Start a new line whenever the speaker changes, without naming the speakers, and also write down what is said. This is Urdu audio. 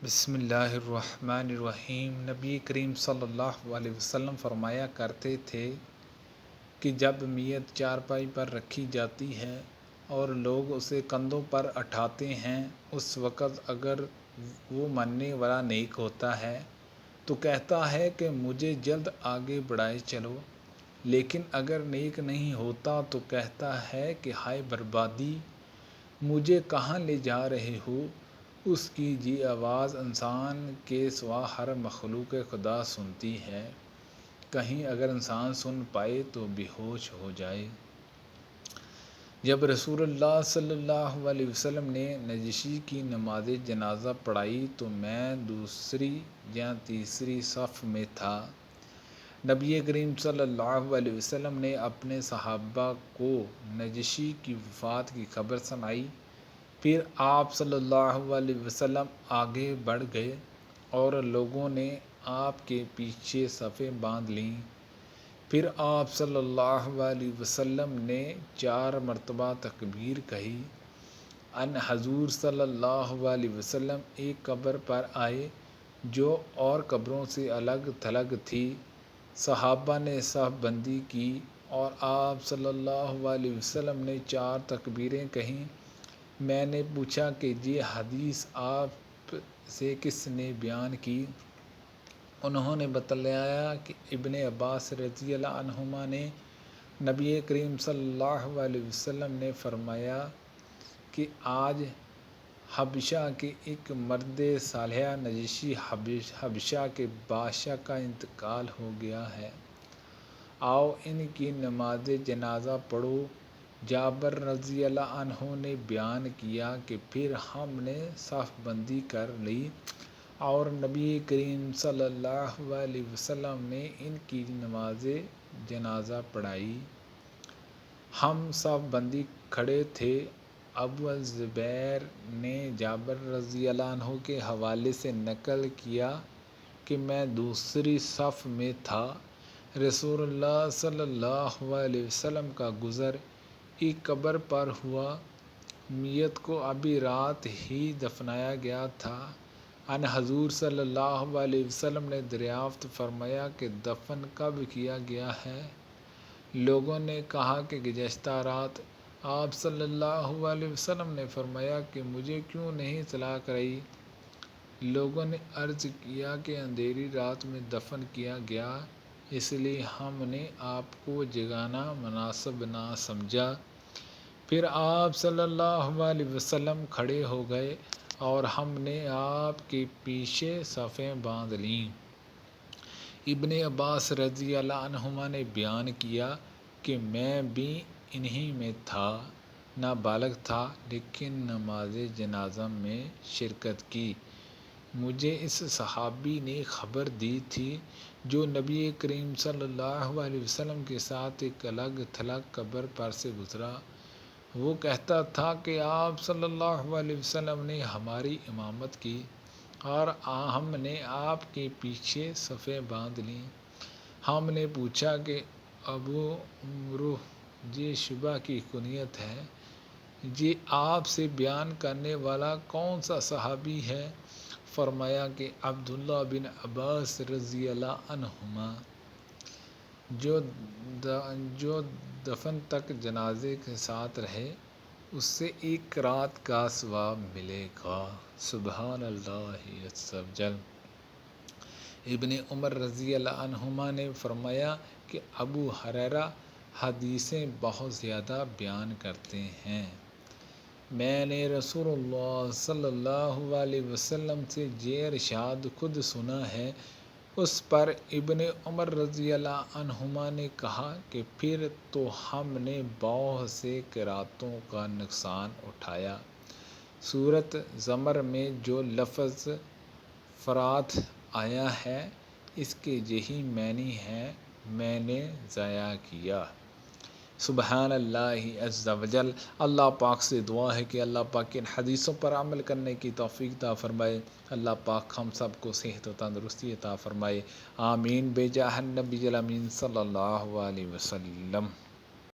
بسم اللہ الرحمن الرحیم۔ نبی کریم صلی اللہ علیہ وسلم فرمایا کرتے تھے کہ جب میت چارپائی پر رکھی جاتی ہے اور لوگ اسے کندھوں پر اٹھاتے ہیں، اس وقت اگر وہ مرنے والا نیک ہوتا ہے تو کہتا ہے کہ مجھے جلد آگے بڑھائے چلو، لیکن اگر نیک نہیں ہوتا تو کہتا ہے کہ ہائے بربادی، مجھے کہاں لے جا رہے ہو۔ اس کی یہ آواز انسان کے سوا ہر مخلوق خدا سنتی ہے، کہیں اگر انسان سن پائے تو بے ہوش ہو جائے۔ جب رسول اللہ صلی اللہ علیہ وسلم نے نجاشی کی نماز جنازہ پڑھائی تو میں دوسری یا تیسری صف میں تھا۔ نبی کریم صلی اللہ علیہ وسلم نے اپنے صحابہ کو نجاشی کی وفات کی خبر سنائی۔ پھر آپ صلی اللہ علیہ وسلم آگے بڑھ گئے اور لوگوں نے آپ کے پیچھے صفیں باندھ لیں۔ پھر آپ صلی اللہ علیہ وسلم نے 4 مرتبہ تکبیر کہی۔ ان حضور صلی اللہ علیہ وسلم ایک قبر پر آئے جو اور قبروں سے الگ تھلگ تھی۔ صحابہ نے صف بندی کی اور آپ صلی اللہ علیہ وسلم نے 4 تکبیریں کہیں۔ میں نے پوچھا کہ یہ حدیث آپ سے کس نے بیان کی؟ انہوں نے بتلایا کہ ابن عباس رضی اللہ عنہما نے۔ نبی کریم صلی اللہ علیہ وسلم نے فرمایا کہ آج حبشہ کے ایک مرد صالح نجاشی حبشہ کے بادشاہ کا انتقال ہو گیا ہے، آؤ ان کی نماز جنازہ پڑھو۔ جابر رضی اللہ عنہ نے بیان کیا کہ پھر ہم نے صف بندی کر لی اور نبی کریم صلی اللہ علیہ وسلم نے ان کی نماز جنازہ پڑھائی۔ ہم صف بندی کھڑے تھے۔ ابو الزبیر نے جابر رضی اللہ عنہ کے حوالے سے نقل کیا کہ میں دوسری صف میں تھا۔ رسول اللہ صلی اللہ علیہ وسلم کا گزر ایک قبر پر ہوا۔ میت کو ابھی رات ہی دفنایا گیا تھا۔ ان حضور صلی اللہ علیہ وسلم نے دریافت فرمایا کہ دفن کب کیا گیا ہے؟ لوگوں نے کہا کہ گزشتہ رات۔ آپ صلی اللہ علیہ وسلم نے فرمایا کہ مجھے کیوں نہیں اطلاع کرائی؟ لوگوں نے عرض کیا کہ اندھیری رات میں دفن کیا گیا، اس لیے ہم نے آپ کو جگانا مناسب نہ سمجھا۔ پھر آپ صلی اللہ علیہ وسلم کھڑے ہو گئے اور ہم نے آپ کے پیچھے صفیں باندھ لیں۔ ابن عباس رضی اللہ عنہما نے بیان کیا کہ میں بھی انہی میں تھا، نابالغ تھا، لیکن نماز جنازہ میں شرکت کی۔ مجھے اس صحابی نے خبر دی تھی جو نبی کریم صلی اللہ علیہ وسلم کے ساتھ ایک الگ تھلگ قبر پر سے گزرا۔ وہ کہتا تھا کہ آپ صلی اللہ علیہ وسلم نے ہماری امامت کی اور ہم نے آپ کے پیچھے صفیں باندھ لیں۔ ہم نے پوچھا کہ ابو عمرو، یہ شعبہ کی کنیت ہے، یہ آپ سے بیان کرنے والا کون سا صحابی ہے؟ فرمایا کہ عبداللہ بن عباس رضی اللہ عنہما، جو دفن تک جنازے کے ساتھ رہے اس سے ایک رات کا ثواب ملے گا۔ سبحان اللہ عز و جل۔ ابن عمر رضی اللہ عنہما نے فرمایا کہ ابو ہریرہ حدیثیں بہت زیادہ بیان کرتے ہیں۔ میں نے رسول اللہ صلی اللہ علیہ وسلم سے یہ ارشاد خود سنا ہے۔ اس پر ابن عمر رضی اللہ عنہما نے کہا کہ پھر تو ہم نے بہت سے قرأتوں کا نقصان اٹھایا۔ سورۃ زمر میں جو لفظ فرات آیا ہے اس کے یہی معنی ہے، میں نے ضائع کیا۔ سبحان اللہ عز و جل۔ اللہ پاک سے دعا ہے کہ اللہ پاک ان حدیثوں پر عمل کرنے کی توفیق عطا فرمائے۔ اللہ پاک ہم سب کو صحت و تندرستی عطا فرمائے۔ آمین بجاہ النبی الامین صلی اللہ علیہ وسلم۔